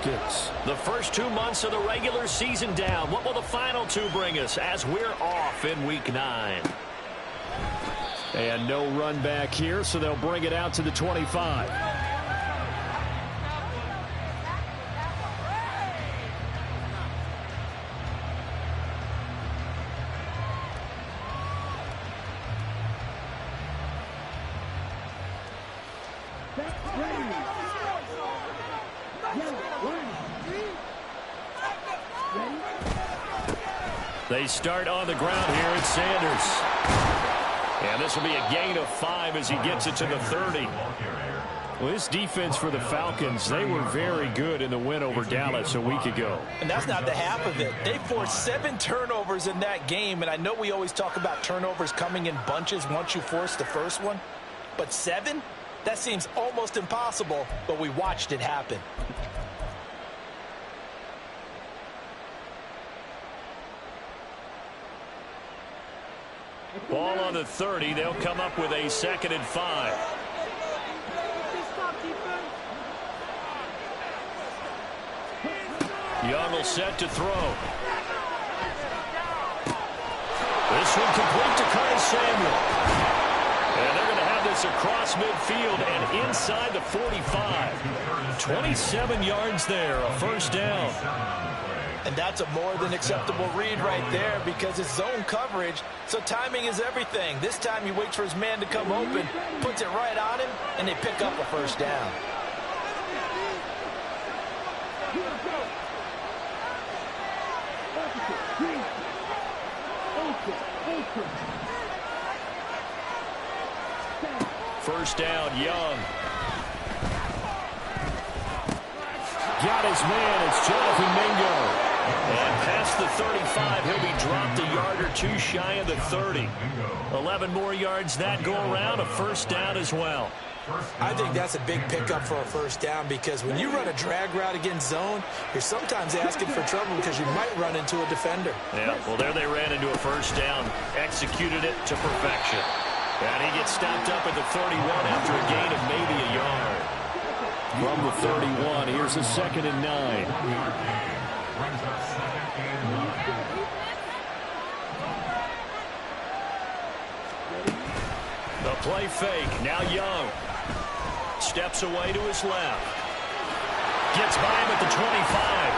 Falcons. The first 2 months of the regular season down. What will the final 2 bring us as we're off in Week 9? And no run back here, so they'll bring it out to the 25. They start on the ground here at Sanders. And this will be a gain of 5 as he gets it to the 30. Well, this defense for the Falcons, they were very good in the win over Dallas a week ago. And that's not the half of it. They forced 7 turnovers in that game, and I know we always talk about turnovers coming in bunches once you force the first one. But 7? That seems almost impossible, but we watched it happen. Ball on the 30. They'll come up with a 2nd and 5. Young will set to throw. This one complete to Curtis Samuel. And they're going to have this across midfield and inside the 45. 27 yards there, a first down. And that's a more than acceptable read right there because it's zone coverage, so timing is everything. This time he waits for his man to come open, puts it right on him, and they pick up a first down. First down, Young. Got his man. It's Jonathan Mingo. And past the 35, he'll be dropped a yard or 2 shy of the 30. 11 more yards that go around, a first down as well. I think that's a big pickup for a first down because when you run a drag route against zone, you're sometimes asking for trouble because you might run into a defender. Yeah, well, there they ran into a first down, executed it to perfection. And he gets stopped up at the 31 after a gain of maybe a yard. From the 31, here's a 2nd and 9. The play fake. Now Young. Steps away to his left. Gets by him at the 25.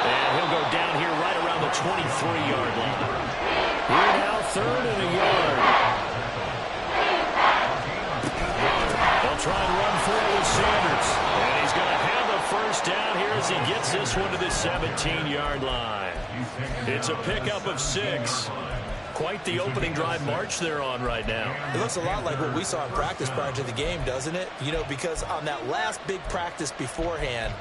And he'll go down here right around the 23-yard line. Here now, 3rd and a yard. They'll try and run for it with Sanders. And he's going to have the first down here as he gets this one to the 17-yard line. It's a pickup of 6. Quite the opening drive march they're on right now. It looks a lot like what we saw in practice prior to the game, doesn't it? You know, because on that last big practice beforehand,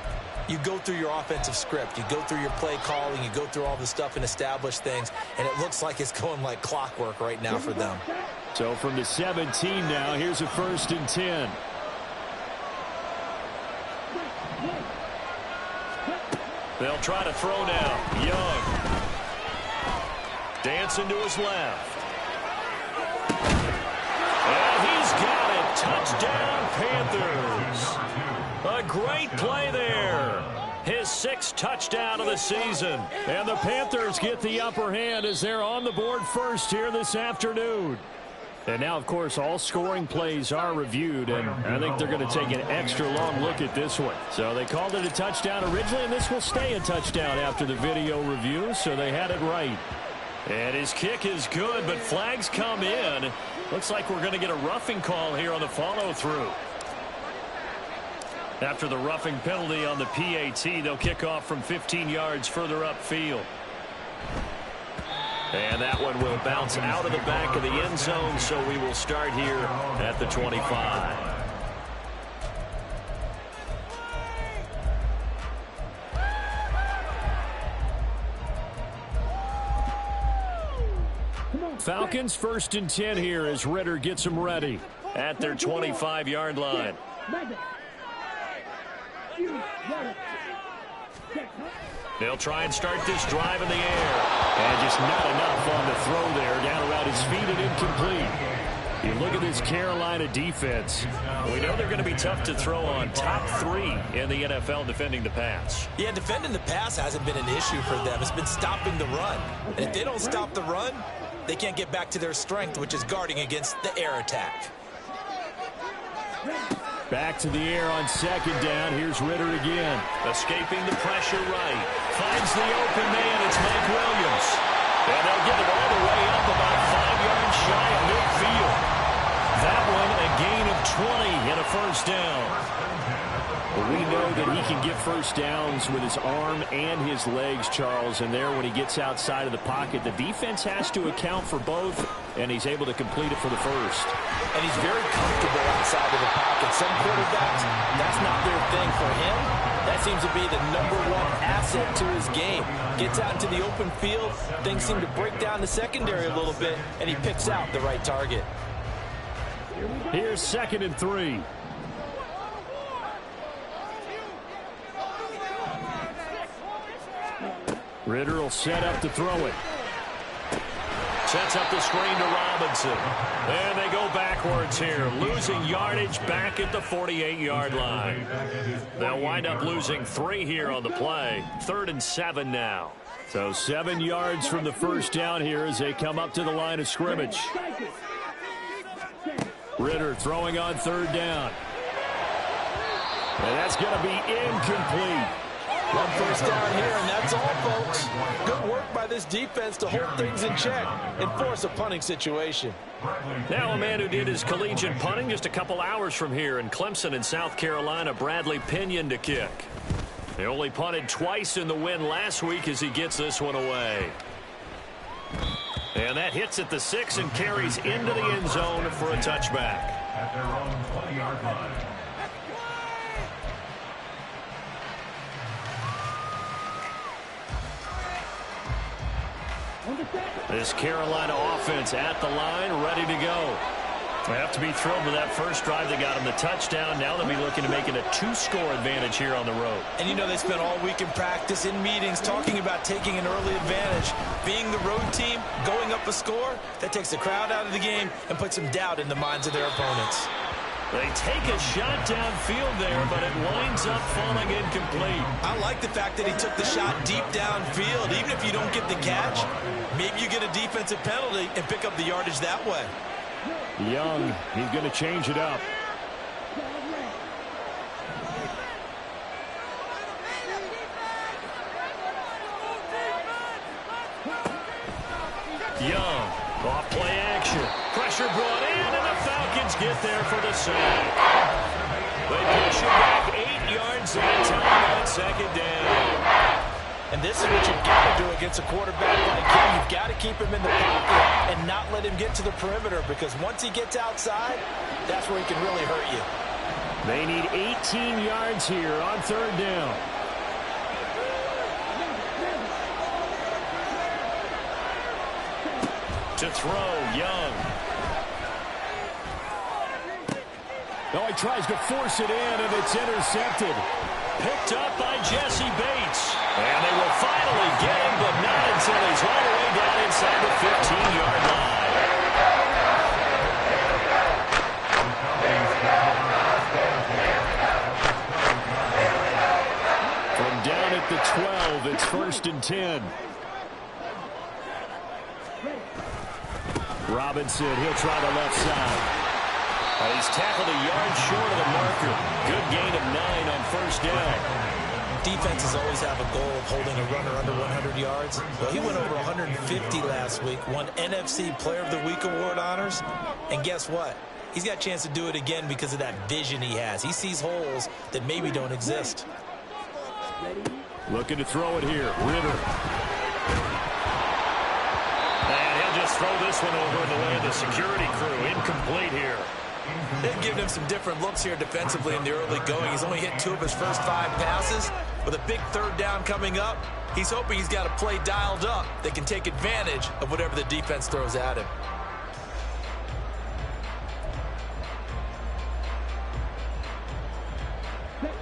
you go through your offensive script. You go through your play calling. You go through all the stuff and establish things. And it looks like it's going like clockwork right now for them. So from the 17 now, here's a 1st and 10. They'll try to throw now. Young. Dancing to his left. And he's got it. Touchdown, Panthers. A great play there. His 6th touchdown of the season. And the Panthers get the upper hand as they're on the board first here this afternoon. And now, of course, all scoring plays are reviewed, and I think they're going to take an extra long look at this one. So they called it a touchdown originally, and this will stay a touchdown after the video review, so they had it right. And his kick is good, but flags come in. Looks like we're going to get a roughing call here on the follow-through. After the roughing penalty on the PAT, they'll kick off from 15 yards further upfield. And that one will bounce out of the back of the end zone, so we will start here at the 25. Falcons 1st and 10 here as Ritter gets them ready at their 25-yard line. They'll try and start this drive in the air. And just not enough on the throw there. Down around his feet and incomplete. You look at this Carolina defense. We know they're going to be tough to throw on. Top 3 in the NFL defending the pass. Yeah, defending the pass hasn't been an issue for them. It's been stopping the run. And if they don't stop the run, they can't get back to their strength, which is guarding against the air attack. Back to the air on second down. Here's Ritter again. Escaping the pressure right. Finds the open man. It's Mike Williams. And they'll get it all the way up about 5 yards shy of midfield. That one a gain of 20 and a first down. Well, we know that he can get first downs with his arm and his legs, Charles. And there when he gets outside of the pocket, the defense has to account for both, and he's able to complete it for the first. And he's very comfortable outside of the pocket. Some quarterbacks, that's not their thing. For him, that seems to be the #1 asset to his game. Gets out into the open field, things seem to break down the secondary a little bit, and he picks out the right target. Here's 2nd and 3. Ritter will set up to throw it. Sets up the screen to Robinson. And they go backwards here. Losing yardage back at the 48-yard line. They'll wind up losing 3 here on the play. 3rd and 7 now. So 7 yards from the first down here as they come up to the line of scrimmage. Ritter throwing on 3rd down. And that's going to be incomplete. 1 first down here, and that's all, folks. Good work by this defense to hold things in check and force a punting situation. Now a man who did his collegiate punting just a couple hours from here in Clemson in South Carolina, Bradley Pinion to kick. They only punted twice in the win last week as he gets this one away. And that hits at the 6 and carries into the end zone for a touchback. At their own 20-yard line. This Carolina offense at the line, ready to go. They have to be thrilled with that first drive. They got them the touchdown. Now they'll be looking to make it a 2-score advantage here on the road. And you know they spent all week in practice, in meetings, talking about taking an early advantage. Being the road team, going up a score, that takes the crowd out of the game and puts some doubt in the minds of their opponents. They take a shot downfield there, but it winds up falling incomplete. I like the fact that he took the shot deep downfield. Even if you don't get the catch, maybe you get a defensive penalty and pick up the yardage that way. Young, he's going to change it up. Young, off play action. Pressure brought in, and the Falcons get there for the sack. They push it back 8 yards that time on 2nd down. And this is what you've got to do against a quarterback like him. You've got to keep him in the pocket and not let him get to the perimeter, because once he gets outside, that's where he can really hurt you. They need 18 yards here on 3rd down. To throw, Young. Oh, he tries to force it in, and it's intercepted. Picked up by Jesse Bates. And they will finally get him, but not until he's all the way down inside the 15-yard line. From down at the 12, it's 1st and 10. Robinson, he'll try the left side. He's tackled a yard short of the marker. Good gain of 9 on 1st down. Defenses always have a goal of holding a runner under 100 yards. Well, he went over 150 last week, won NFC Player of the Week award honors. And guess what? He's got a chance to do it again because of that vision he has. He sees holes that maybe don't exist. Looking to throw it here. Ritter. And he'll just throw this one over in the way of the security crew. Incomplete here. They've given him some different looks here defensively in the early going. He's only hit 2 of his first 5 passes. With a big 3rd down coming up, he's hoping he's got a play dialed up that can take advantage of whatever the defense throws at him.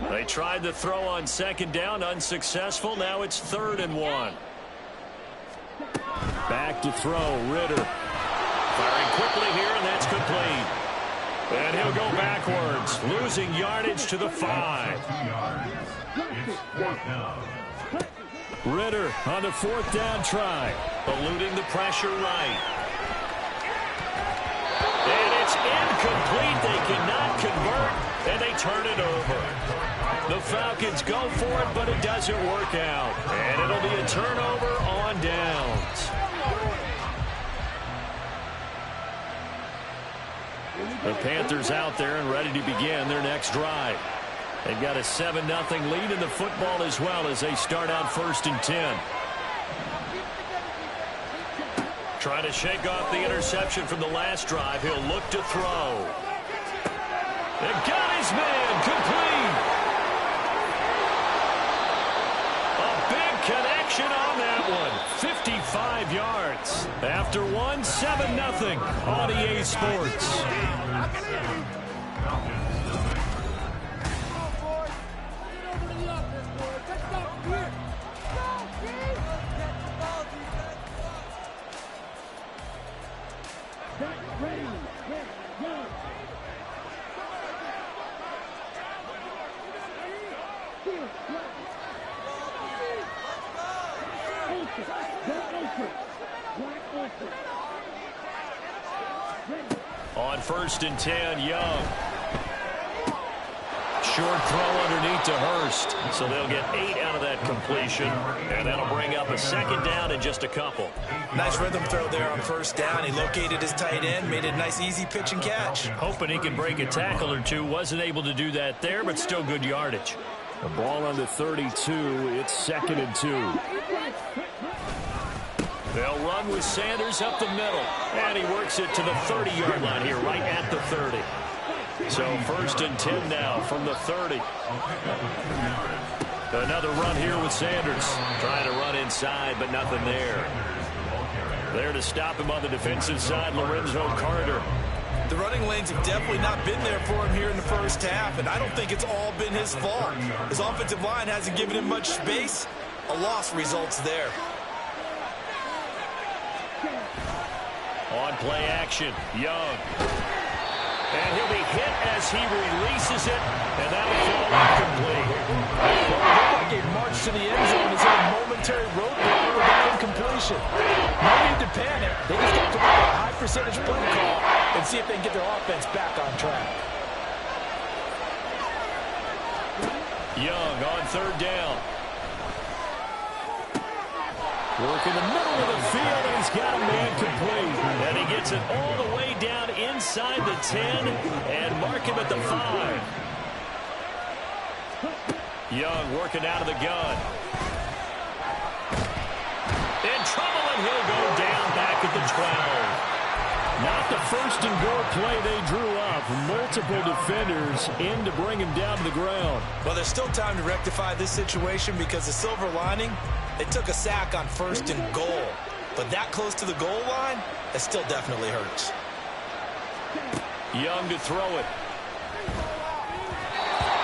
They tried to throw on 2nd down, unsuccessful. Now it's 3rd and 1. Back to throw, Ritter. Firing quickly here, and that's complete. And he'll go backwards, losing yardage to the 5. It's fourth down. Ritter on the 4th down try. Eluding the pressure right. And it's incomplete. They cannot convert, and they turn it over. The Falcons go for it, but it doesn't work out. And it'll be a turnover on downs. The Panthers out there and ready to begin their next drive. They've got a 7-0 lead in the football as well as they start out 1st and 10. Trying to shake off the interception from the last drive. He'll look to throw. And got his man complete. A big connection on that one. 55 yards. After one, 7-0 on EA Sports. On 1st and 10, Young. Short throw underneath to Hurst. So they'll get 8 out of that completion. And that'll bring up a 2nd down in just a couple. Nice rhythm throw there on 1st down. He located his tight end, made it a nice easy pitch and catch. Hoping he can break a tackle or two. Wasn't able to do that there, but still good yardage. The ball on the 32. It's 2nd and 2. They'll run with Sanders up the middle. And he works it to the 30-yard line here, right at the 30. So 1st and 10 now from the 30. Another run here with Sanders. Trying to run inside, but nothing there. There to stop him on the defensive side, Lorenzo Carter. The running lanes have definitely not been there for him here in the 1st half, and I don't think it's all been his fault. His offensive line hasn't given him much space. A loss results there. On play action, Young. And he'll be hit as he releases it, and that'll fall incomplete. Well, it looked like he marched to the end zone as a momentary roadblock with that incompletion. No need to panic. They just have to work a high percentage play call and see if they can get their offense back on track. Young on 3rd down. Work in the middle of the field, and he's got a man complete. And he gets it all the way down inside the 10 and mark him at the 5. Young working out of the gun. In trouble, and he'll go down back at the 12. Not the 1st and goal play they drew up. Multiple defenders in to bring him down to the ground. Well, there's still time to rectify this situation because the silver lining, they took a sack on 1st and goal. But that close to the goal line, it still definitely hurts. Young to throw it.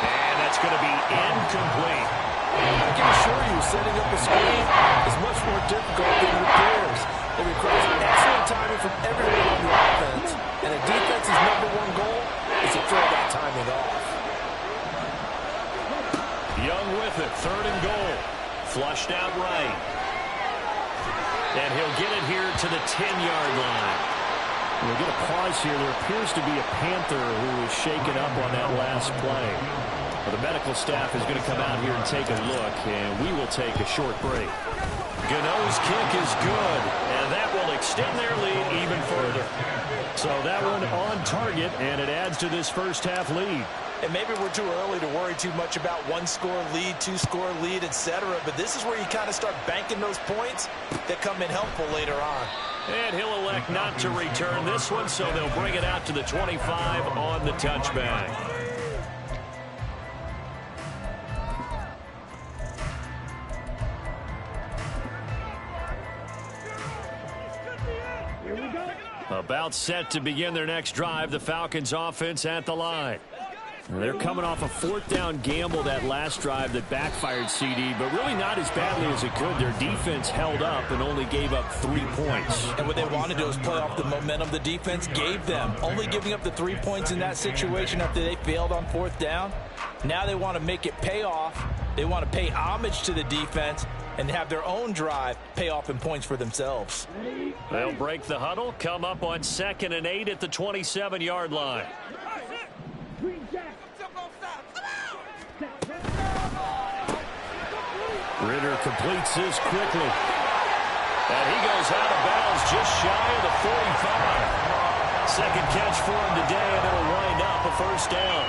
And that's going to be incomplete. I can assure you, setting up a screen is much more difficult than it appears. It requires excellent timing from everyone on the offense, and a defense's #1 goal is to throw that timing off. Young with it, 3rd and goal. Flushed out right. And he'll get it here to the 10-yard line. We'll get a pause here. There appears to be a Panther who was shaken up on that last play. Well, the medical staff is going to come out here and take a look, and we will take a short break. Gano's kick is good, and that will extend their lead even further. So that one on target, and it adds to this 1st half lead. And maybe we're too early to worry too much about 1-score lead, 2-score lead, etc. But this is where you kind of start banking those points that come in helpful later on. And he'll elect not to return this one, so they'll bring it out to the 25 on the touchback. Here we go. About set to begin their next drive, the Falcons offense at the line. They're coming off a fourth down gamble that last drive that backfired, CD, but really not as badly as it could. Their defense held up and only gave up 3 points. And what they wanted to do was play off the momentum the defense gave them. Only giving up the 3 points in that situation after they failed on fourth down. Now they want to make it pay off. They want to pay homage to the defense and have their own drive pay off in points for themselves. They'll break the huddle, come up on 2nd and 8 at the 27-yard line. Ritter completes this quickly. And he goes out of bounds just shy of the 45. Second catch for him today, and it'll wind up a first down.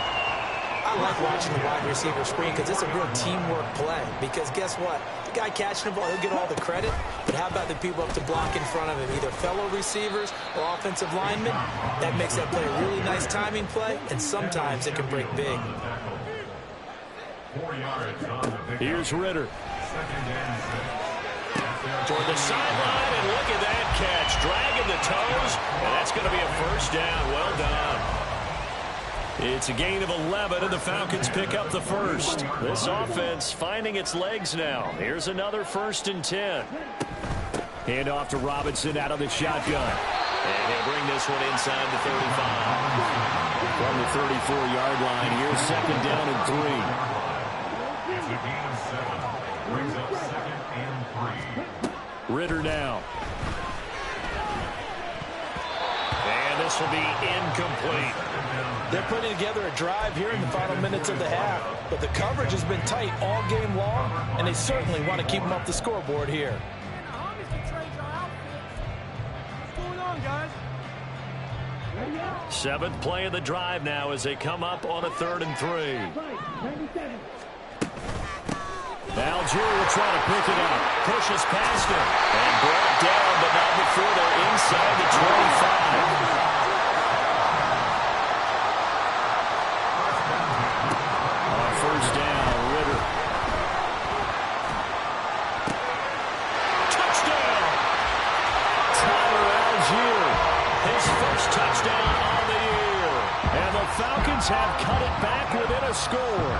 I like watching the wide receiver screen because it's a real teamwork play. Because guess what? The guy catching the ball, he'll get all the credit. But how about the people up to block in front of him, either fellow receivers or offensive linemen? That makes that play a really nice timing play, and sometimes it can break big. Here's Ritter. Toward the sideline, and look at that catch. Dragging the toes, and that's going to be a first down. Well done. It's a gain of 11, and the Falcons pick up the first. This offense finding its legs now. Here's another 1st and 10. Hand off to Robinson out of the shotgun. And he'll bring this one inside the 35. From the 34-yard line, here's 2nd down and 3. It's a gain of 7. Brings up 2nd and 3. Ritter now. And this will be incomplete. They're putting together a drive here in the final minutes of the half. But the coverage has been tight all game long, and they certainly want to keep them off the scoreboard here. Seventh play of the drive now as they come up on a 3rd and 3. Algier will try to pick it up. Pushes past him. And brought down, but not before they're inside the 25. On 1st down, Ritter. Touchdown! Tyler Algier. His first touchdown on the year. And the Falcons have cut it back within a score.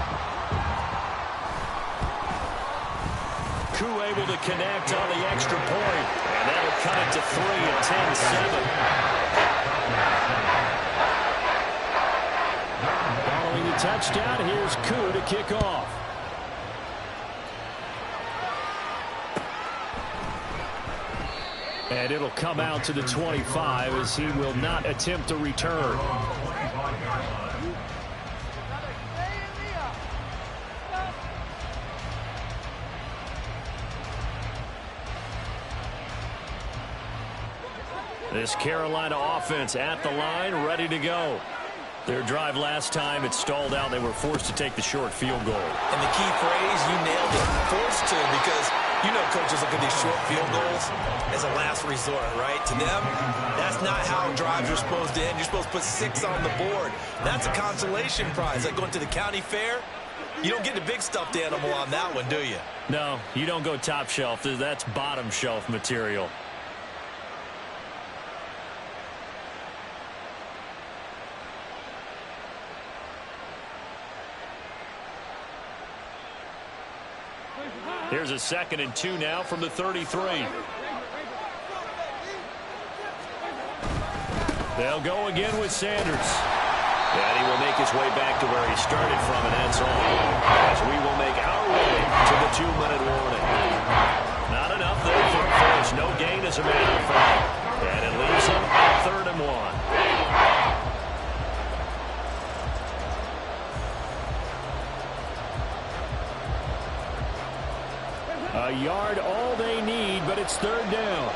Koo able to connect on the extra point. And that'll cut it to 3 at 10-7. Following the touchdown, here's Koo to kick off. And it'll come out to the 25 as he will not attempt a return. This Carolina offense at the line, ready to go. Their drive last time, it stalled out. They were forced to take the short field goal. And the key phrase, you nailed it, forced to, because you know coaches look at these short field goals as a last resort, right? To them, that's not how drives are supposed to end. You're supposed to put 6 on the board. That's a consolation prize, like going to the county fair. You don't get the big stuffed animal on that one, do you? No, you don't go top shelf. That's bottom shelf material. Here's a 2nd and 2 now from the 33. They'll go again with Sanders. And he will make his way back to where he started from, and that's all. As we will make our way to the 2-minute warning. Not enough there for a first. No gain, as a matter of fact. And it leaves him at 3rd and 1. A yard all they need, but it's 3rd down.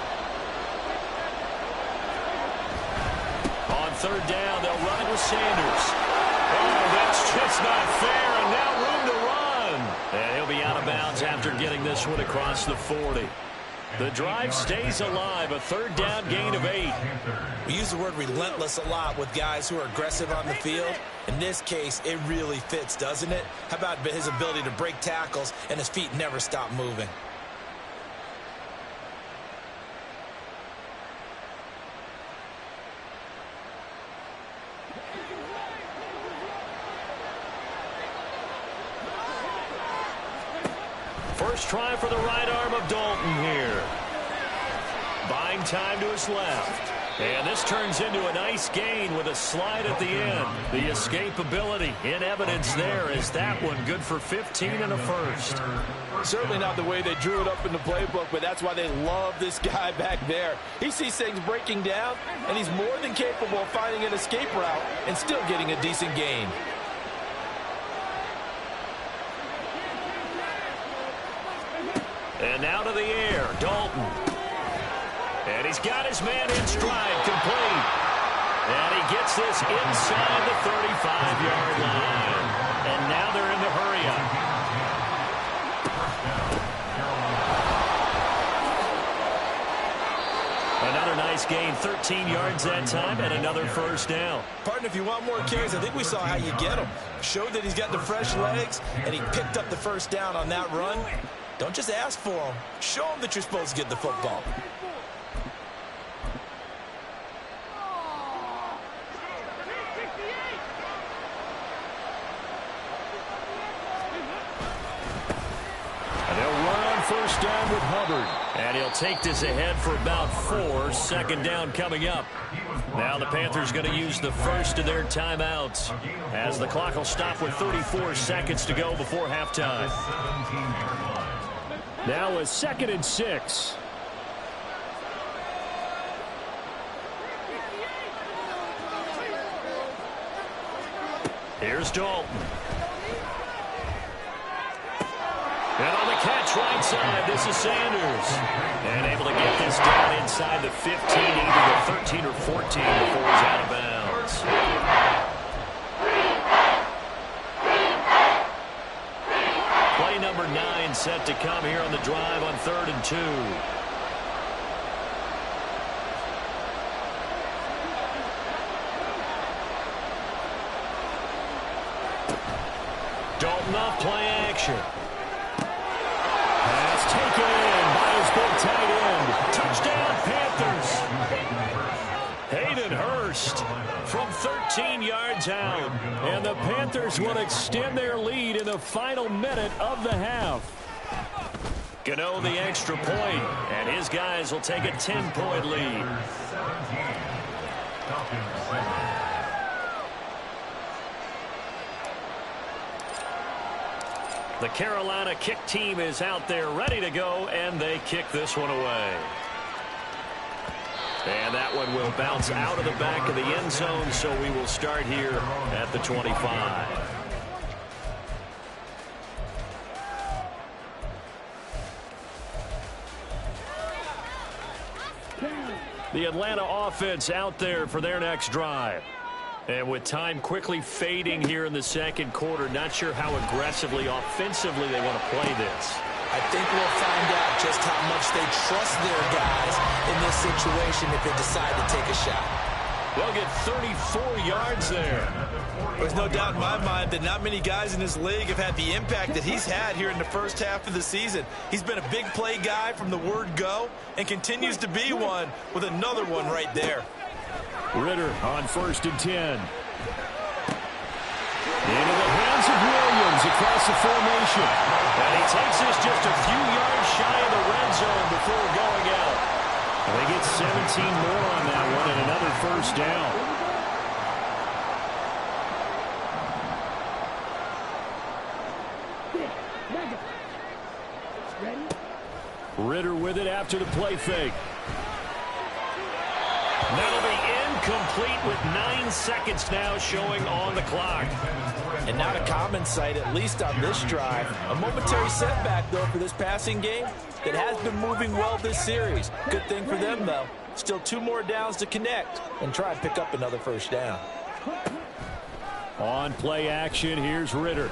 On 3rd down, they'll run it with Sanders. Oh, that's just not fair, and now room to run. And he'll be out of bounds after getting this one across the 40. The drive stays alive, a 3rd down gain of 8. We use the word relentless a lot with guys who are aggressive on the field. In this case, it really fits, doesn't it? How about his ability to break tackles and his feet never stop moving? First try for the right arm of Dalton here. Buying time to his left. And this turns into a nice gain with a slide at the end. The escapability in evidence there is that one good for 15 and a first. Certainly not the way they drew it up in the playbook, but that's why they love this guy back there. He sees things breaking down, and he's more than capable of finding an escape route and still getting a decent gain. And now to the air, Dalton. And he's got his man in stride, complete. And he gets this inside the 35-yard line. And now they're in the hurry-up. Another nice gain, 13 yards that time, and another first down. Partner, if you want more carries, I think we saw how you get him. Showed that he's got the fresh legs, and he picked up the first down on that run. Don't just ask for him. Show him that you're supposed to get the football. First down with Hubbard. And he'll take this ahead for about 4. Second down coming up. Now the Panthers going to use the first of their timeouts as the clock will stop with 34 seconds to go before halftime. Now a 2nd and 6. Here's Dalton. And on the catch right side, this is Sanders. And able to get this down inside the 15, either the 13 or 14 before he's out of bounds. Play number 9 set to come here on the drive on 3rd and 2. Dalton off play action. Taken in by his big tight end. Touchdown, Panthers. Hayden Hurst from 13 yards out. And the Panthers will extend their lead in the final minute of the half. Gano the extra point, and his guys will take a 10-point lead. The Carolina kick team is out there ready to go, and they kick this one away. And that one will bounce out of the back of the end zone, so we will start here at the 25. The Atlanta offense out there for their next drive. And with time quickly fading here in the second quarter, not sure how aggressively, offensively they want to play this. I think we'll find out just how much they trust their guys in this situation if they decide to take a shot. They'll get 34 yards there. There's no doubt in my mind that not many guys in this league have had the impact that he's had here in the first half of the season. He's been a big play guy from the word go and continues to be one with another one right there. Ritter on 1st and 10. Into the hands of Williams across the formation. And he takes this just a few yards shy of the red zone before going out. And they get 17 more on that one and another first down. Ritter with it after the play fake. That'll be incomplete with 9 seconds now showing on the clock. And not a common sight, at least on this drive. A momentary setback, though, for this passing game that has been moving well this series. Good thing for them, though. Still 2 more downs to connect and try and pick up another first down. On play action, here's Ritter.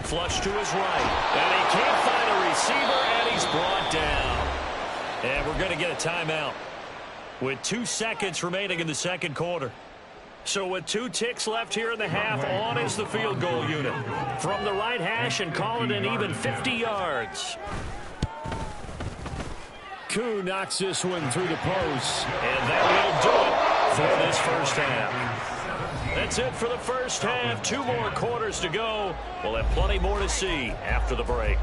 Flush to his right. And he can't find a receiver, and he's brought down. And we're going to get a timeout with 2 seconds remaining in the second quarter. So with 2 ticks left here in the half, on is the field goal unit. From the right hash and call it an even 50 yards. Koo knocks this one through the post. And that will do it for this first half. That's it for the first half. 2 more quarters to go. We'll have plenty more to see after the break.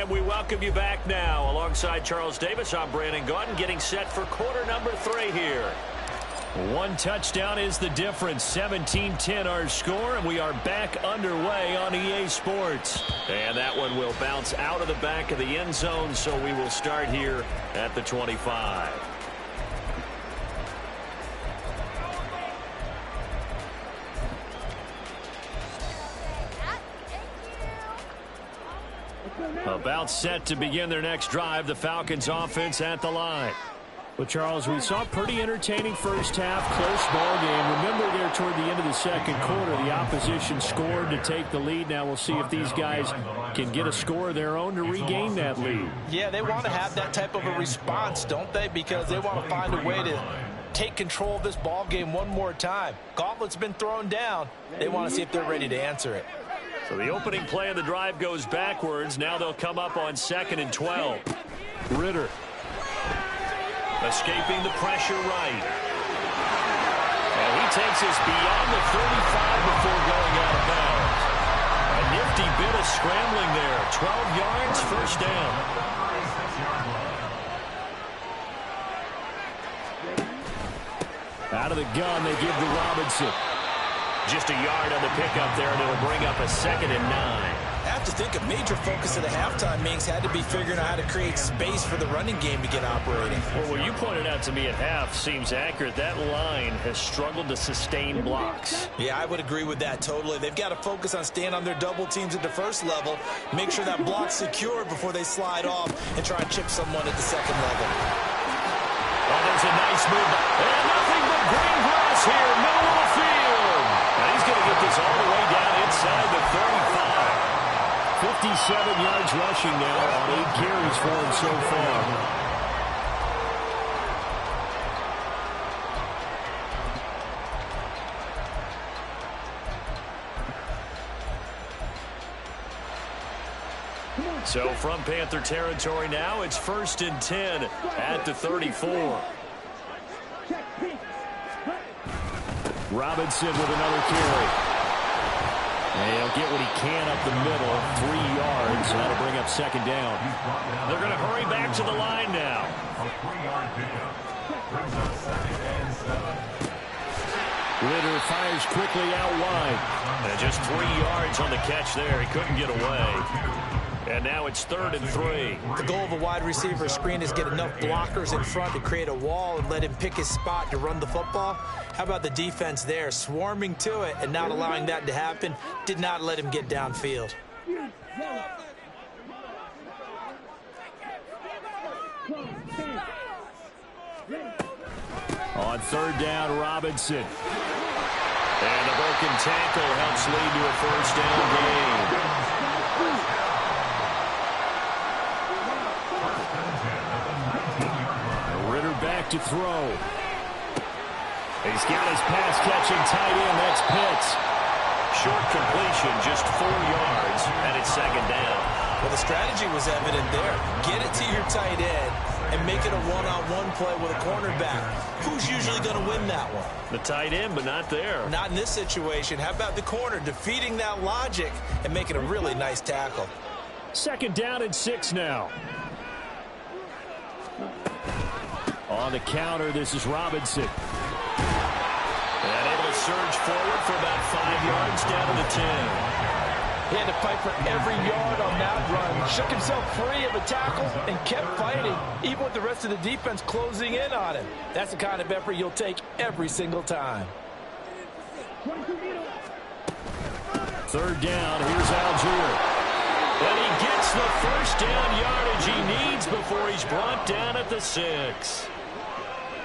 And we welcome you back now. Alongside Charles Davis, I'm Brandon Gaudin, getting set for quarter number 3 here. One touchdown is the difference. 17-10 our score, and we are back underway on EA Sports. And that one will bounce out of the back of the end zone, so we will start here at the 25. About set to begin their next drive, the Falcons offense at the line. Well, Charles, we saw a pretty entertaining first half, close ball game. Remember there toward the end of the second quarter, the opposition scored to take the lead. Now we'll see if these guys can get a score of their own to regain that lead. Yeah, they want to have that type of a response, don't they? Because they want to find a way to take control of this ball game one more time. Gauntlet's been thrown down. They want to see if they're ready to answer it. So the opening play of the drive goes backwards. Now they'll come up on 2nd and 12. Ritter. Escaping the pressure right. And he takes us beyond the 35 before going out of bounds. A nifty bit of scrambling there. 12 yards, first down. Out of the gun, they give to Robinson. Just a yard on the pickup there, and it'll bring up a 2nd and 9. I have to think a major focus of the halftime meetings had to be figuring out how to create space for the running game to get operating. Well, what you pointed out to me at half seems accurate. That line has struggled to sustain blocks. Yeah, I would agree with that totally. They've got to focus on staying on their double teams at the first level, make sure that block's secure before they slide off and try and chip someone at the second level. Oh, there's a nice move. And nothing but green grass here, middle of the field. And he's going to get this all the way down inside the 35. 57 yards rushing now on 8 carries for him so far. So from Panther territory now, it's 1st and 10 at the 34. Robinson with another carry. And he'll get what he can up the middle, 3 yards. That'll bring up 2nd down. They're going to hurry back to the line now. A 3-yard pickup. Brings up 2nd and 7. Ritter fires quickly out wide. And just 3 yards on the catch there. He couldn't get away. And now it's 3rd and 3. The goal of a wide receiver screen is get enough blockers in front to create a wall and let him pick his spot to run the football. How about the defense there, swarming to it and not allowing that to happen? Did not let him get downfield. On 3rd down, Robinson. And the broken tackle helps lead to a 1st down gain. Ritter back to throw. He's got his pass-catching tight end. That's Pitts. Short completion, just 4 yards, and it's 2nd down. Well, the strategy was evident there. Get it to your tight end and make it a one-on-one play with a cornerback. Who's usually going to win that one? The tight end, but not there. Not in this situation. How about the corner defeating that logic and making a really nice tackle? 2nd down and 6 now. On the counter, this is Robinson. And able to surge forward for about 5 yards down to the 10. He had to fight for every yard on that run. Shook himself free of the tackle and kept fighting, even with the rest of the defense closing in on him. That's the kind of effort you'll take every single time. 3rd down, here's Algier. And he gets the 1st down yardage he needs before he's brought down at the 6.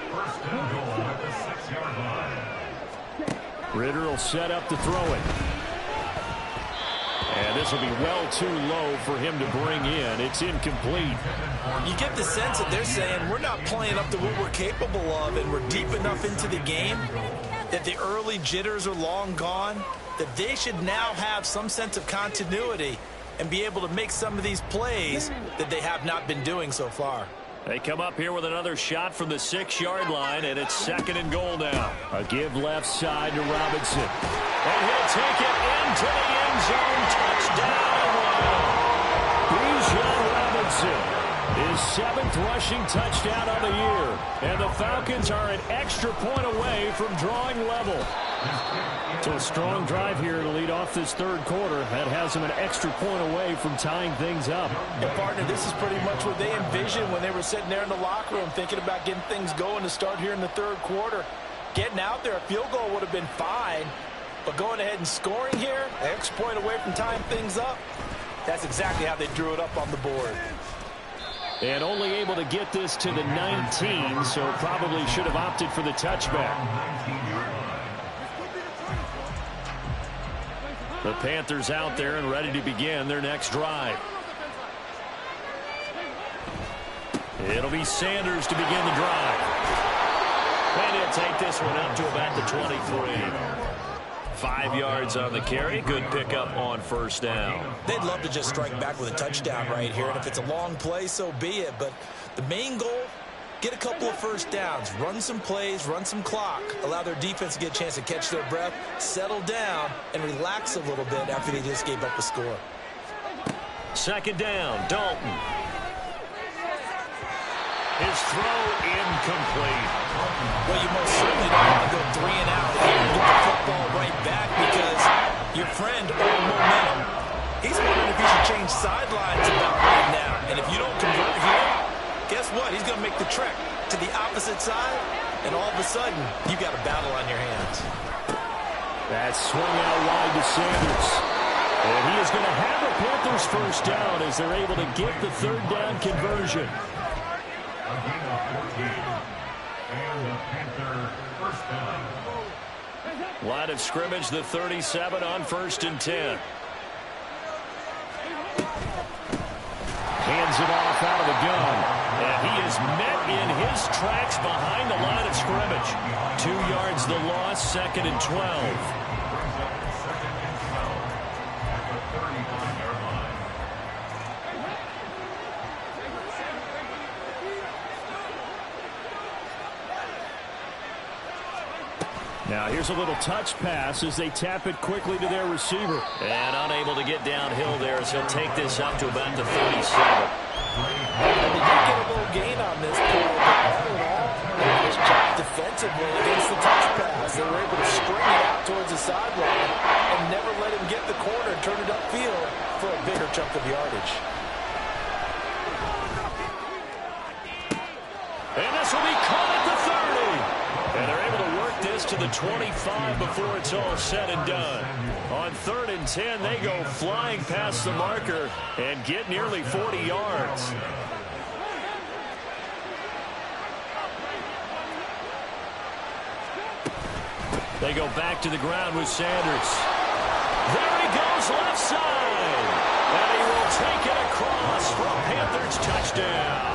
1st and goal at the 6-yard line. Ritter will set up to throw it. And this will be well too low for him to bring in. It's incomplete. You get the sense that they're saying we're not playing up to what we're capable of, and we're deep enough into the game that the early jitters are long gone, that they should now have some sense of continuity and be able to make some of these plays that they have not been doing so far. They come up here with another shot from the 6-yard line, and it's 2nd and goal now. A give left side to Robinson. And he'll take it into the end zone. Touchdown. Bijan Robinson. His 7th rushing touchdown on the year. And the Falcons are an extra point away from drawing level. So a strong drive here to lead off this third quarter. That has them an extra point away from tying things up. And partner, this is pretty much what they envisioned when they were sitting there in the locker room thinking about getting things going to start here in the third quarter. Getting out there, a field goal would have been fine. But going ahead and scoring here, an extra point away from tying things up, that's exactly how they drew it up on the board. And only able to get this to the 19, so probably should have opted for the touchback. The Panthers out there and ready to begin their next drive. It'll be Sanders to begin the drive. And he'll take this one up to about the 23. 5 yards on the carry. Good pickup on first down. They'd love to just strike back with a touchdown right here, and if it's a long play, so be it. But the main goal, get a couple of first downs, run some plays, run some clock, allow their defense to get a chance to catch their breath, settle down, and relax a little bit after they just gave up a score. Second down, Dalton. His throw incomplete. Well, you most certainly don't want to go 3 and out here and get the football right back because your friend owed momentum. He's wondering if he should change sidelines about right now. And if you don't convert here, guess what? He's going to make the trek to the opposite side, and all of a sudden, you got a battle on your hands. That swung out wide to Sanders. And he is going to have the Panthers first down as they're able to get the third down conversion. And the Panther first down. Line of scrimmage, the 37 on 1st and 10. Hands it off out of the gun. And he is met in his tracks behind the line of scrimmage. 2 yards the loss, 2nd and 12. Now here's a little touch pass as they tap it quickly to their receiver. And unable to get downhill there as he'll take this up to about the 37. They did get a little gain on this play, but all in all, nice job defensively against the touch pass. They were able to string it out towards the sideline and never let him get the corner and turn it upfield for a bigger chunk of yardage. And this will be caught at the 30. And they're able to work this to the 25 before it's all said and done. On 3rd and 10, they go flying past the marker and get nearly 40 yards. They go back to the ground with Sanders. There he goes left side. And he will take it across for a Panthers touchdown.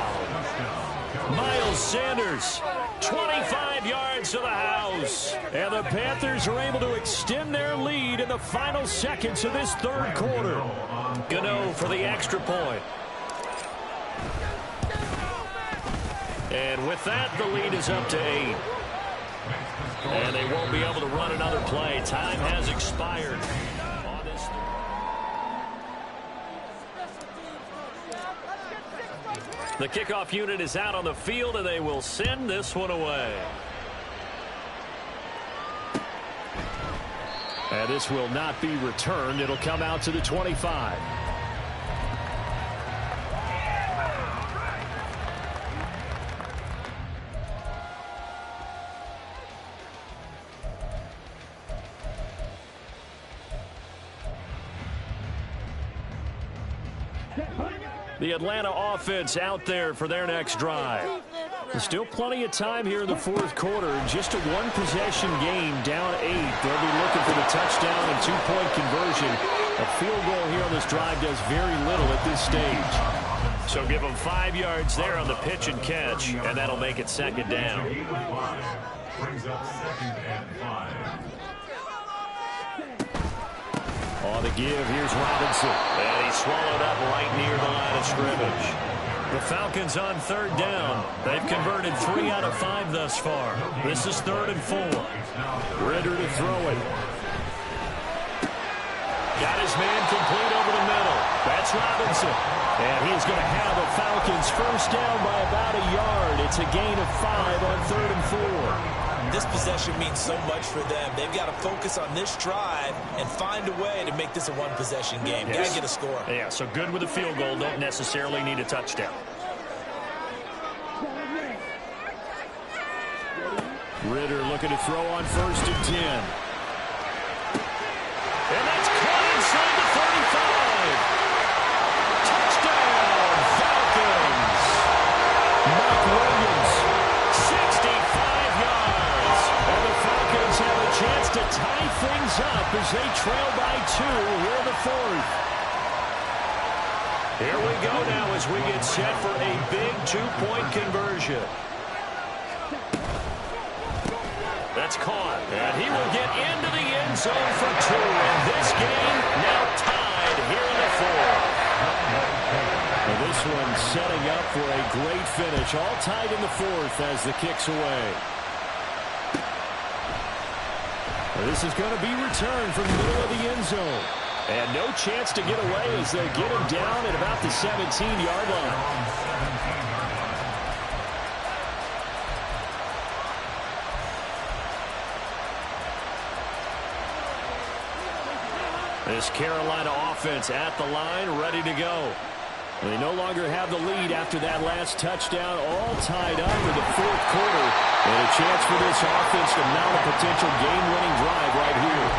Miles Sanders, 25 yards to the house. And the Panthers are able to extend their lead in the final seconds of this third quarter. Gano for the extra point. And with that, the lead is up to 8. And they won't be able to run another play. Time has expired. The kickoff unit is out on the field, and they will send this one away. And this will not be returned. It'll come out to the 25. The Atlanta offense out there for their next drive. There's still plenty of time here in the fourth quarter. Just a one-possession game, down 8. They'll be looking for the touchdown and two-point conversion. A field goal here on this drive does very little at this stage. So give them 5 yards there on the pitch and catch, and that'll make it second down. Brings up 2nd and 5. On the give, here's Robinson. And he's swallowed up right near the line of scrimmage. The Falcons on third down. They've converted 3 out of 5 thus far. This is 3rd and 4. Ritter to throw it. Got his man complete over the middle. That's Robinson. And he's going to have a Falcons first down by about a yard. It's a gain of 5 on 3rd and 4. This possession means so much for them. They've got to focus on this drive and find a way to make this a one-possession game. Yes. Got to get a score. Yeah, so good with a field goal. Don't necessarily need a touchdown. Ritter looking to throw on 1st and 10. And that's caught inside the 35. Touchdown, Falcons. Mike Williams, 65 yards. And the Falcons have a chance to tie things up as they trail by 2 here in the 4th. Here we go now as we get set for a big 2-point conversion. That's caught. And he will get into the end zone for 2. And this game now tied here in the 4th. And this one setting up for a great finish. All tied in the 4th as the kick's away. And this is going to be returned from the middle of the end zone. And no chance to get away as they get him down at about the 17-yard line. This Carolina offense at the line, ready to go. They no longer have the lead after that last touchdown, all tied up in the 4th quarter. And a chance for this offense to mount a potential game-winning drive right here.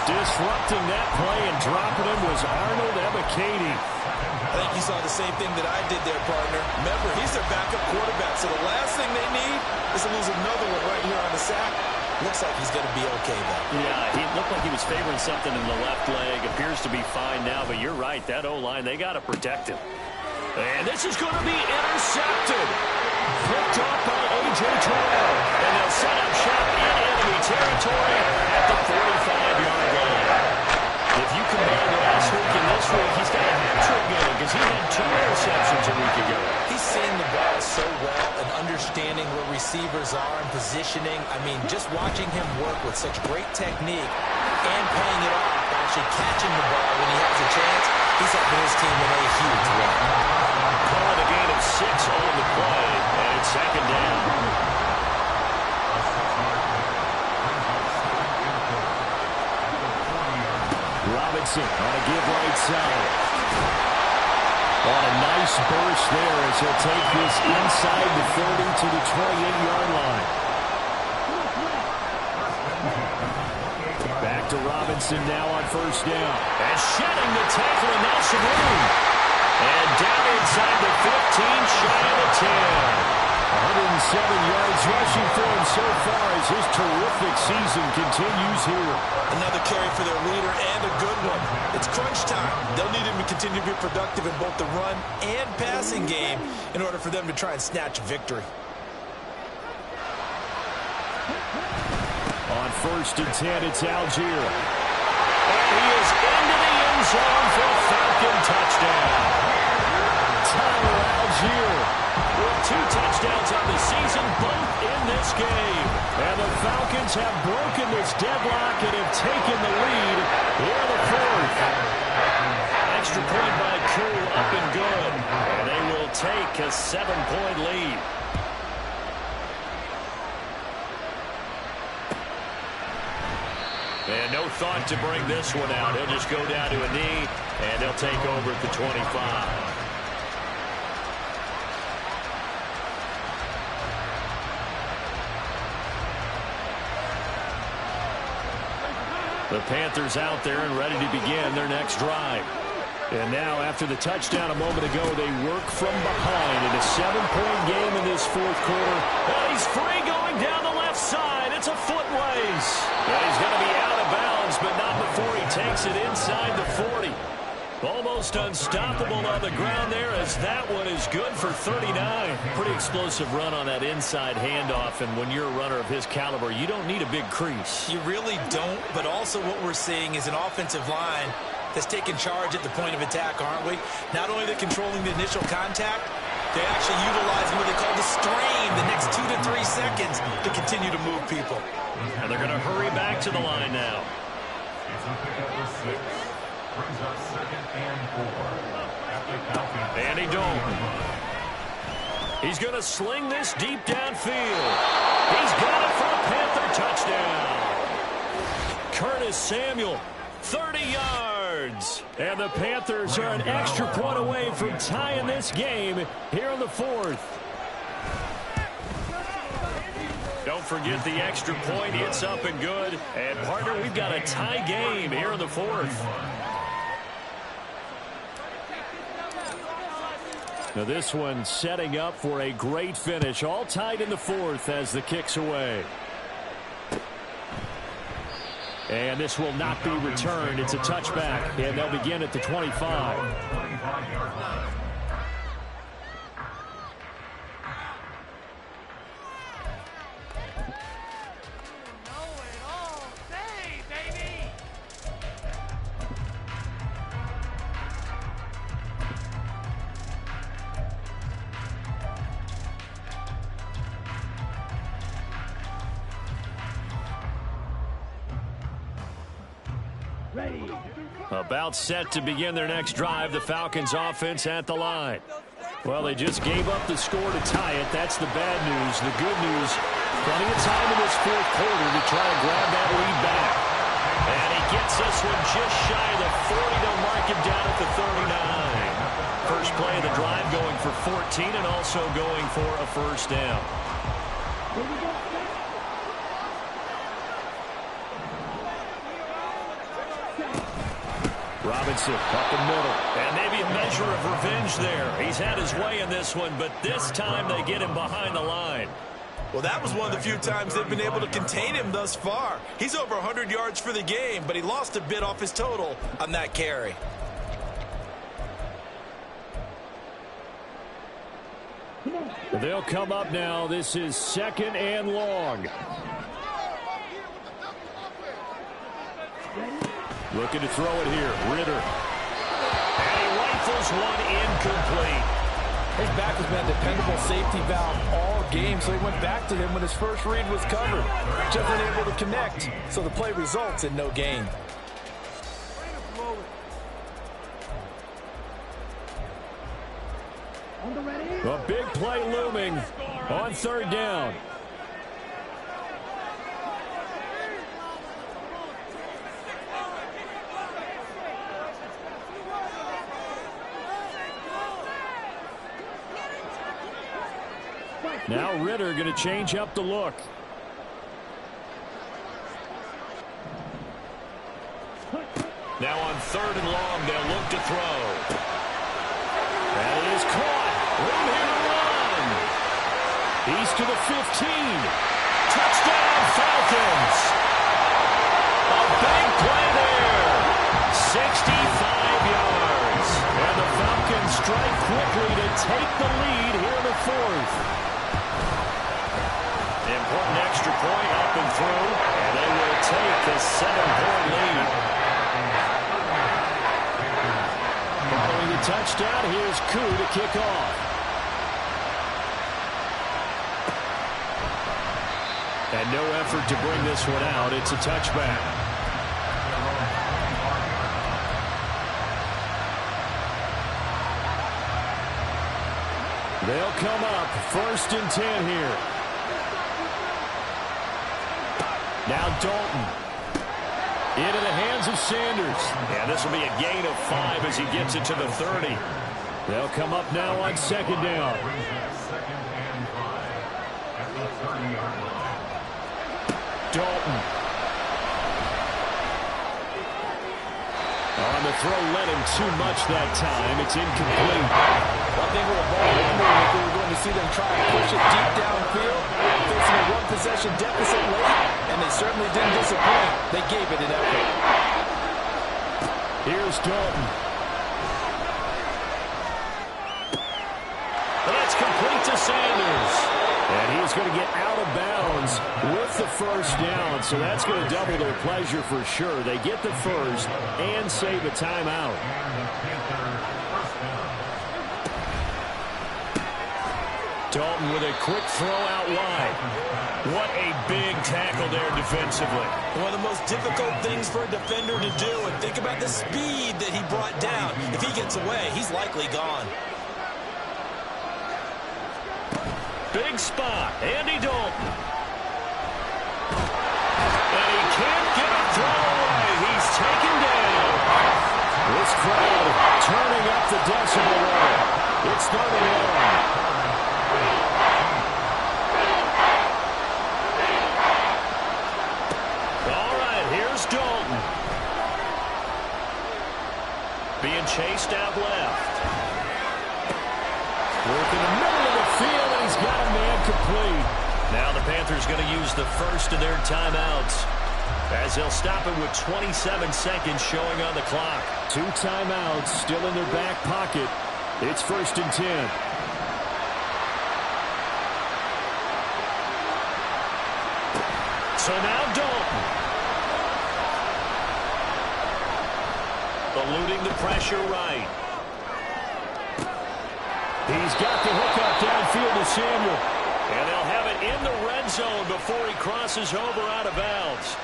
Disrupting that play and dropping him was Arnold Ebiketie. I think you saw the same thing that I did there, partner. Remember, he's their backup quarterback, so the last thing they need is to lose another one right here on the sack. Looks like he's going to be okay, though. Yeah, he looked like he was favoring something in the left leg. Appears to be fine now, but you're right. That O-line, they got to protect him. And this is going to be intercepted. Picked off by A.J. Terrell. And they'll set up shop in enemy territory at the 45-yard line. If you combine last week and this week, he's got a hat-trick going because he had 2 interceptions a week ago. He's seeing the ball so well and understanding where receivers are and positioning. I mean, just watching him work with such great technique and paying it off, actually catching the ball when he has a chance, he's helping his team in a huge way. Calling a gain of 6 on the play, and it's 2nd down. Robinson on a give right side. On a nice burst there as he'll take this inside the 30 to the 28-yard line. Back to Robinson now on 1st down. And shedding the tackle, and now some room. And down inside the 15, shy of the 10. 107 yards rushing for him so far as his terrific season continues here. Another carry for their leader and a good one. It's crunch time. They'll need him to continue to be productive in both the run and passing game in order for them to try and snatch victory. On 1st and 10, it's Algier. And he is into the end zone for a Falcon touchdown. Tyler Algier with 2 touchdowns on the season, both in this game. And the Falcons have broken this deadlock and have taken the lead in the 4th. Extra point by Koo, up and good. And they will take a 7-point lead. And no thought to bring this one out. He'll just go down to a knee, and they'll take over at the 25. The Panthers out there and ready to begin their next drive. And now, after the touchdown a moment ago, they work from behind in a 7-point game in this 4th quarter. And he's free going down the left side. It's a foot race. And he's going to be out of bounds, but not before he takes it inside the 40. Almost unstoppable on the ground there as that one is good for 39. Pretty explosive run on that inside handoff, and when you're a runner of his caliber, you don't need a big crease. You really don't, but also what we're seeing is an offensive line that's taking charge at the point of attack, aren't we? Not only they're controlling the initial contact, they're actually utilizing what they call the strain the next 2 to 3 seconds to continue to move people. And they're going to hurry back to the line now. It's a pickup of 6. Brings up 2nd and 4. Andy Dalton. He's going to sling this deep downfield. He's got it for a Panther touchdown. Curtis Samuel, 30 yards. And the Panthers are an extra point away from tying this game here in the fourth. Don't forget the extra point. It's up and good. And, partner, we've got a tie game here in the fourth. Now this one setting up for a great finish. All tied in the fourth as the kick's away. And this will not be returned. It's a touchback, and they'll begin at the 25. About set to begin their next drive. The Falcons offense at the line. Well, they just gave up the score to tie it. That's the bad news. The good news, plenty of time in this fourth quarter to try to grab that lead back. And he gets this one just shy of the 40 to mark him down at the 39. First play of the drive going for 14 and also going for a first down. Robinson up the middle. And maybe a measure of revenge there. He's had his way in this one, but this time they get him behind the line. Well, that was one of the few times they've been able to contain him thus far. He's over 100 yards for the game, but he lost a bit off his total on that carry. They'll come up now. This is 2nd and long. Looking to throw it here. Ritter. And he rifles one incomplete. His back has been a dependable safety valve all game, so he went back to him when his first read was covered. Just unable to connect, so the play results in no gain. A big play looming on 3rd down. Now Ritter going to change up the look. Now on 3rd and long, they'll look to throw. That is caught. Room here to run. He's to the 15. Touchdown, Falcons. A big play there. 65 yards. And the Falcons strike quickly to take the lead here in the fourth. Important extra point up and through, and they will take the 7-point lead. Following the touchdown, here's Koo to kick off. And no effort to bring this one out. It's a touchback. They'll come up 1st and 10 here. Now Dalton. Into the hands of Sanders. And this will be a gain of 5 as he gets it to the 30. They'll come up now on 2nd down. Dalton. On the throw, led him too much that time. It's incomplete. One thing with a ball movement, we were going to see them try and push it deep downfield, facing a one-possession deficit late, and they certainly didn't disappoint. They gave it an effort. Here's Dalton. That's complete to Sanders. And he's going to get out of bounds with the first down, so that's going to double their pleasure for sure. They get the first and save a timeout. Dalton with a quick throw out wide. What a big tackle there defensively. One of the most difficult things for a defender to do, and think about the speed that he brought down. If he gets away, he's likely gone. Big spot, Andy Dalton. And he can't get a throw away. He's taken down. This crowd turning up the decibel level. It's 31. Dalton being chased out left. Work in the middle of the field, and he's got a man complete. Now the Panthers going to use the first of their timeouts as they'll stop it with 27 seconds showing on the clock. 2 timeouts still in their back pocket. It's 1st and 10. So now Dalton. Eluding the pressure right. He's got the hook up downfield to Samuel. And they'll have it in the red zone before he crosses over out of bounds.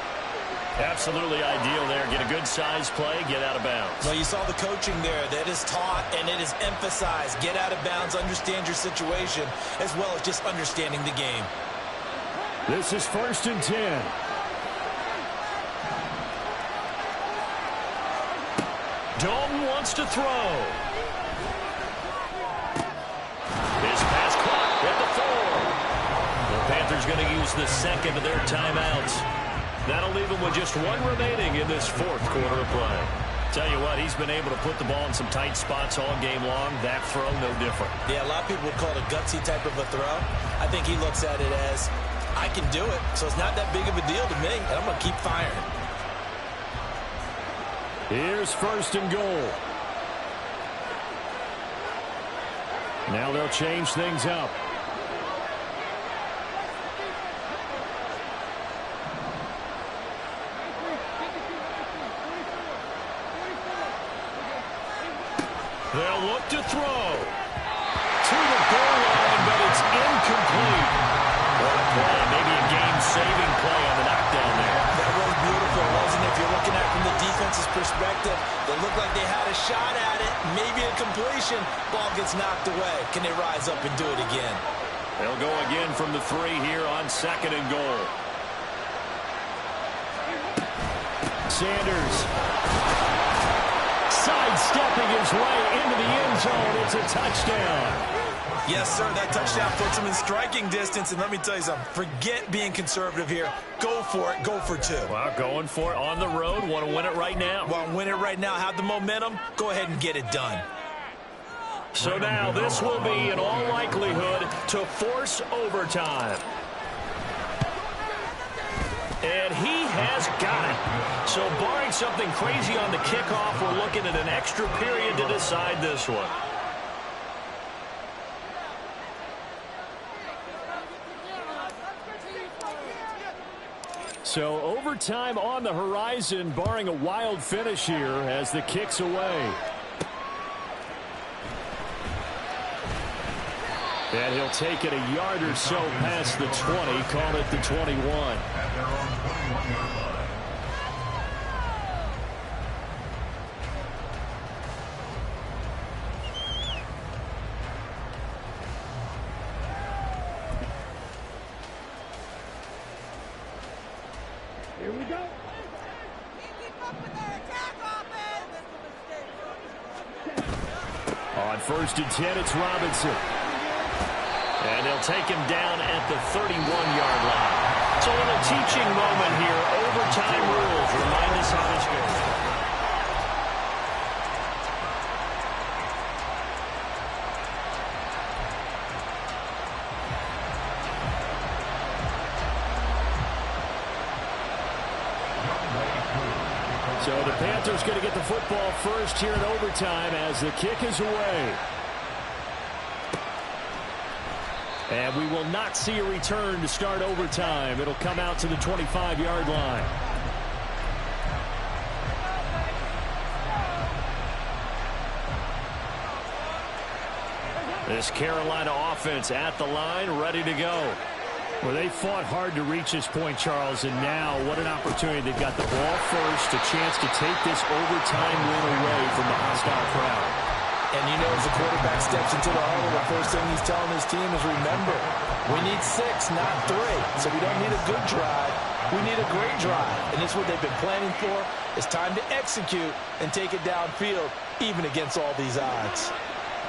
Absolutely ideal there. Get a good size play, get out of bounds. Well, you saw the coaching there. That is taught and it is emphasized. Get out of bounds, understand your situation, as well as just understanding the game. This is 1st and 10. Dalton wants to throw. His pass caught at the 4. The Panthers going to use the second of their timeouts. That'll leave him with just 1 remaining in this 4th quarter of play. Tell you what, he's been able to put the ball in some tight spots all game long. That throw, no different. Yeah, a lot of people would call it a gutsy type of a throw. I think he looks at it as, I can do it, so it's not that big of a deal to me, and I'm going to keep firing. Here's 1st and goal. Now they'll change things up. They'll look to throw. To the goal line, but it's incomplete. What a play. Maybe a game-saving play on the knockdown there. That was beautiful, wasn't it? If you're looking at it from the defense's perspective, they looked like they had a shot at it, maybe a completion. Ball gets knocked away. Can they rise up and do it again? They'll go again from the 3 here on 2nd and goal. Sanders sidestepping his way into the end zone. It's a touchdown. Yes, sir, that touchdown puts him in striking distance. And let me tell you something, forget being conservative here. Go for it. Go for 2. Well, going for it on the road. Want to win it right now. Want to win it right now. Have the momentum. Go ahead and get it done. So now this will be, in all likelihood, to force overtime. And he has got it. So barring something crazy on the kickoff, we're looking at an extra period to decide this one. So overtime on the horizon, barring a wild finish here as the kick's away. And he'll take it a yard or so past the 20, call it the 21. Here we go. On 1st and 10, it's Robinson. And they'll take him down at the 31-yard line. So a little teaching moment here. Overtime rules. Remind us how this goes. So the Panthers going to get the football first here in overtime as the kick is away. And we will not see a return to start overtime. It'll come out to the 25-yard line. This Carolina offense at the line, ready to go. Well, they fought hard to reach this point, Charles, and now what an opportunity. They've got the ball first, a chance to take this overtime win away from the hostile crowd. And you know, as the quarterback steps into the huddle, the first thing he's telling his team is, remember, we need 6, not 3. So we don't need a good drive. We need a great drive. And this is what they've been planning for. It's time to execute and take it downfield, even against all these odds.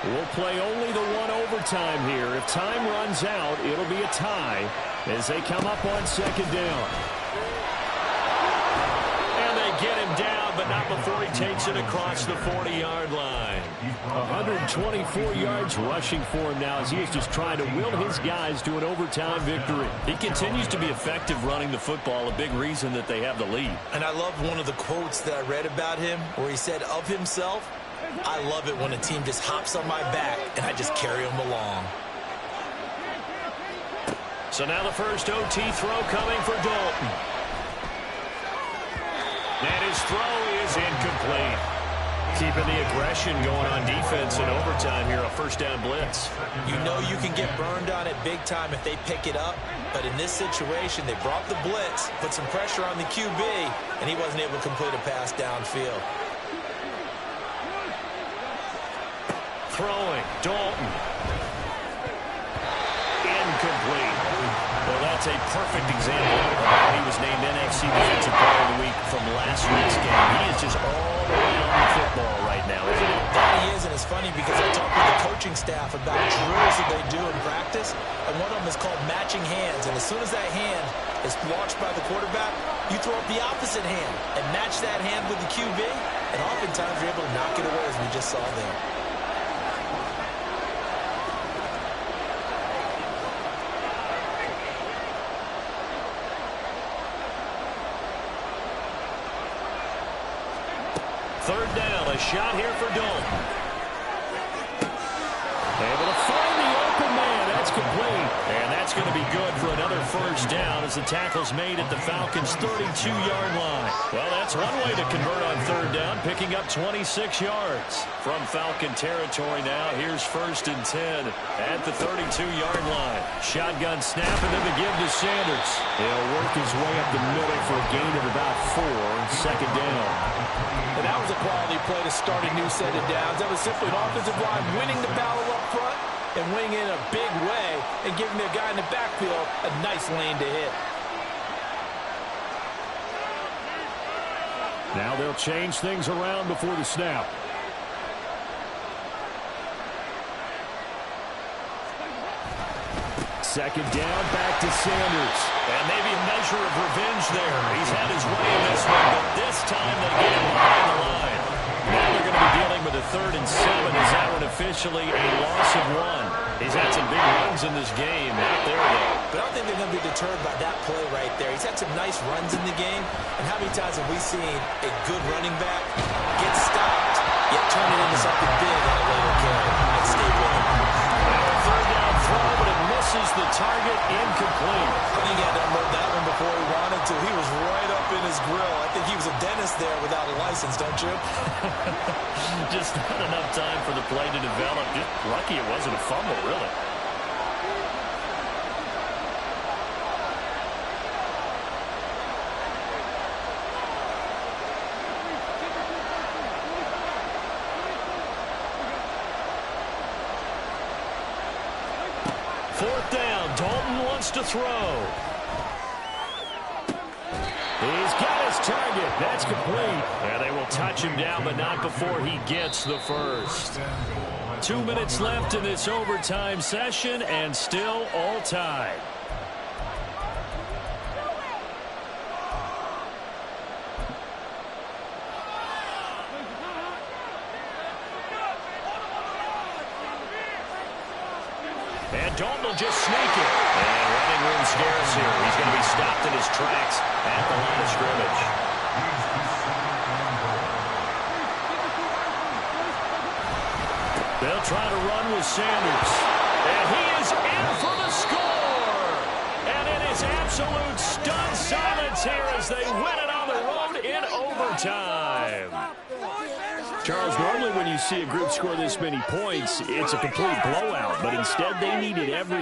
We'll play only the one overtime here. If time runs out, it'll be a tie as they come up on second down. And they get him down, but not before he takes it across the 40-yard line. 124 yards rushing for him now as he is just trying to will his guys to an overtime victory. He continues to be effective running the football, a big reason that they have the lead. And I love one of the quotes that I read about him where he said of himself, I love it when a team just hops on my back and I just carry them along. So now the first OT throw coming for Dalton. And his throw is incomplete. Keeping the aggression going on defense in overtime here, a first down blitz. You know you can get burned on it big time if they pick it up, but in this situation, they brought the blitz, put some pressure on the QB, and he wasn't able to complete a pass downfield. Throwing, Dalton. Incomplete. Well, that's a perfect example of how he was named NFC Defensive Player of the Week from last week's game. He is just all around football right now, isn't he? That he is, and it's funny because I talked with the coaching staff about drills that they do in practice, and one of them is called matching hands. And as soon as that hand is launched by the quarterback, you throw up the opposite hand and match that hand with the QB, and oftentimes you're able to knock it away, as we just saw there. Third down, a shot here for Dalton. Able to find the open man. That's complete. And that's going to be good for another first down as the tackle's made at the Falcons' 32-yard line. Well, that's one way to convert on third down, picking up 26 yards. From Falcon territory now, here's 1st and 10 at the 32-yard line. Shotgun snap and then the give to Sanders. He'll work his way up the middle for a gain of about 4, second down. And that was a quality play to start a new set of downs. That was simply an offensive line winning the battle up front and winning in a big way and giving their guy in the backfield a nice lane to hit. Now they'll change things around before the snap. Second down, back to Sanders. And maybe a measure of revenge there. He's had his way in this one, but this time they get him behind the line. Now they're going to be dealing with a 3rd and 7 as that one officially a loss of 1. He's had some big runs in this game. Not there, though. But I don't think they're going to be deterred by that play right there. He's had some nice runs in the game. And how many times have we seen a good running back get stopped, yet turn it into something big on a later carry? I'd stay with him. Third down throw, but it misses the target, incomplete. I think he had to unload that one before he wanted to. He was right up in his grill. I think he was a dentist there without a license, don't you? Just not enough time for the play to develop. Just lucky it wasn't a fumble, really. Fourth down, Dalton wants to throw. He's got his target. That's complete. And they will touch him down, but not before he gets the first. 2 minutes left in this overtime session, and still all tied. And Dalton will just sneak it. And running room scarce here. He's going to be stopped in his tracks at the line of scrimmage. They'll try to run with Sanders. And he is in for the score. And it is absolute stunned silence here as they win it on the road in overtime. Charles, normally when you see a group score this many points, it's a complete blowout. But instead, they needed every